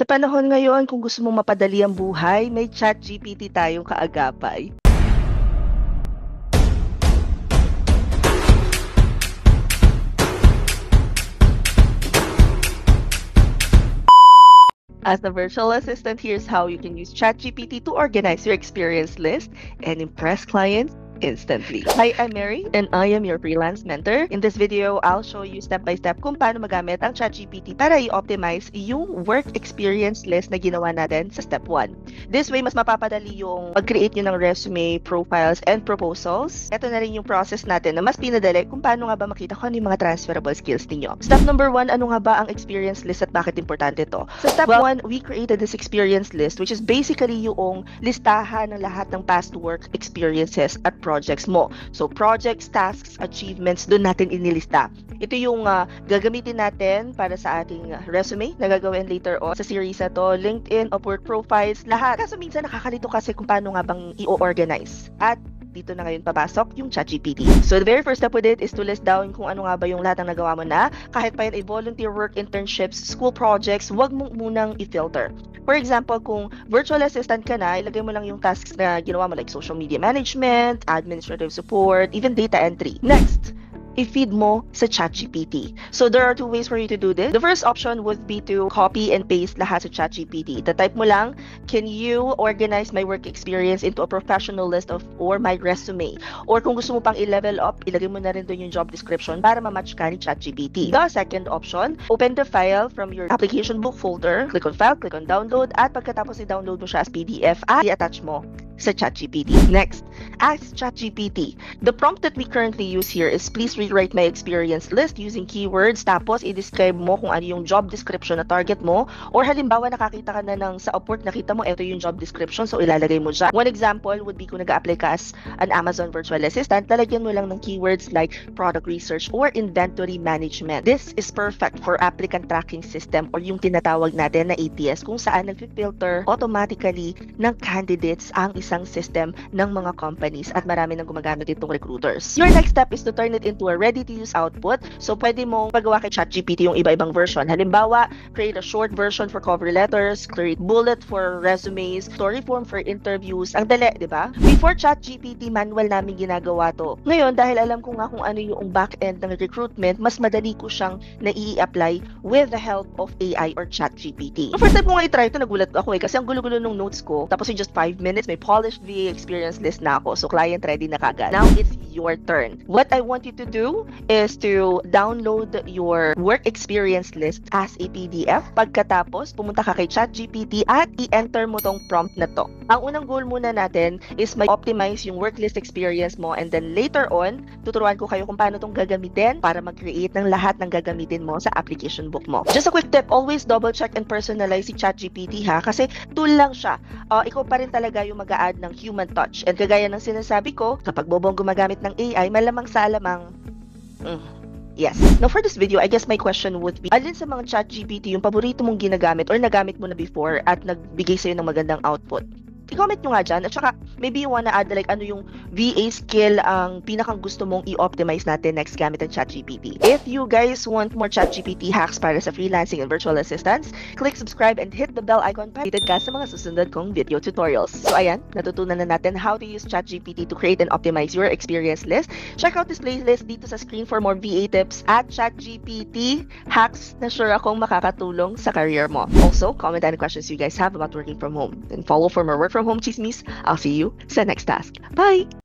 Sa panahon ngayon, kung gusto mong mapadali ang buhay, may ChatGPT tayong kaagapay. As a virtual assistant, here's how you can use ChatGPT to organize your experience list and impress clients instantly. Hi, I'm Mary, and I am your freelance mentor. In this video, I'll show you step-by-step kung paano magamit ang ChatGPT para i-optimize yung work experience list na ginawa natin sa step 1. This way, mas mapapadali yung mag-create nyo ng resume, profiles, and proposals. Ito na rin yung process natin na mas pinadali kung paano nga ba makita kung ano yung mga transferable skills ninyo. Step number 1, ano nga ba ang experience list at bakit importante to? Sa step 1, we created this experience list, which is basically yung listahan ng lahat ng past work experiences at projects mo. So, projects, tasks, achievements, doon natin inilista. Ito yung gagamitin natin para sa ating resume na gagawin later on sa series na to, LinkedIn, Upwork profiles, lahat. Kaso minsan nakakalito kasi kung paano nga bang i-organize. At dito na ngayon papasok yung ChatGPT. So, the very first step with it is to list down kung ano nga ba yung lahat ng nagawa mo na. Kahit pa yun ay volunteer work, internships, school projects, wag mong munang i-filter. For example, kung virtual assistant ka na, ilagay mo lang yung tasks na ginawa mo like social media management, administrative support, even data entry. Next, i-feed mo sa ChatGPT. So, there are two ways for you to do this. The first option would be to copy and paste lahat sa ChatGPT. Type mo lang, can you organize my work experience into a professional list or my resume? Or kung gusto mo pang i-level up, ilagay mo na rin doon yung job description para ma-match ka ni ChatGPT. The second option, open the file from your application book folder, click on file, click on download, at pagkatapos i-download mo siya as PDF, at i-attach mo sa ChatGPT. Next, ask ChatGPT. The prompt that we currently use here is please rewrite my experience list using keywords, tapos i-describe mo kung ano yung job description na target mo, or halimbawa nakakita ka na ng sa Upwork, nakita mo ito yung job description, so ilalagay mo dyan. One example would be kung nag-a-apply ka as an Amazon virtual assistant, lalagyan mo lang ng keywords like product research or inventory management. This is perfect for applicant tracking system or yung tinatawag natin na ATS, kung saan nag-filter automatically ng candidates ang isang system ng mga companies at marami nang gumagamit itong recruiters. Your next step is to turn it into a ready-to-use output. So, pwede mong pagawa kay ChatGPT yung iba-ibang version. Halimbawa, create a short version for cover letters, create bullet for resumes, story form for interviews. Ang dali, di ba? Before ChatGPT, manual namin ginagawa to. Ngayon, dahil alam ko nga kung ano yung back-end ng recruitment, mas madali ko siyang nai-apply with the help of AI or ChatGPT. So, first time ko nga i-try ito, nagulat ako kasi ang gulo-gulo ng notes ko. Tapos in just 5 minutes, may polished VA experience list na ako. So, client ready na kagad. Now, it's your turn. What I want you to do is to download your work experience list as a PDF. Pagkatapos, pumunta ka kay ChatGPT at i-enter mo tong prompt na to. Ang unang goal muna natin is mag-optimize yung work list experience mo, and then later on, tuturuan ko kayo kung paano tong gagamitin para mag-create ng lahat ng gagamitin mo sa application book mo. Just a quick tip, always double-check and personalize si ChatGPT ha, kasi tool lang siya. Ikaw pa rin talaga yung mag-a-add ng human touch. And kagaya ng sinasabi ko, kapag bobong gumagamit ng AI, malamang sa alamang, yes. Now for this video, I guess my question would be, alin sa mga ChatGPT yung paborito mong ginagamit or nagamit mo na before at nagbigay sa'yo ng magandang output? I-comment nyo nga dyan. At saka, maybe you wanna add like ano yung VA skill ang pinakang gusto mong i-optimize natin next gamit ng ChatGPT. If you guys want more ChatGPT hacks para sa freelancing and virtual assistants, click subscribe and hit the bell icon para updated ka sa mga susunod kong video tutorials. So ayan, natutunan na natin how to use ChatGPT to create and optimize your experience list. Check out this playlist dito sa screen for more VA tips at ChatGPT hacks na sure akong makakatulong sa career mo. Also, comment any questions you guys have about working from home. And follow for more work from home chismis. I'll see you sa next task. Bye!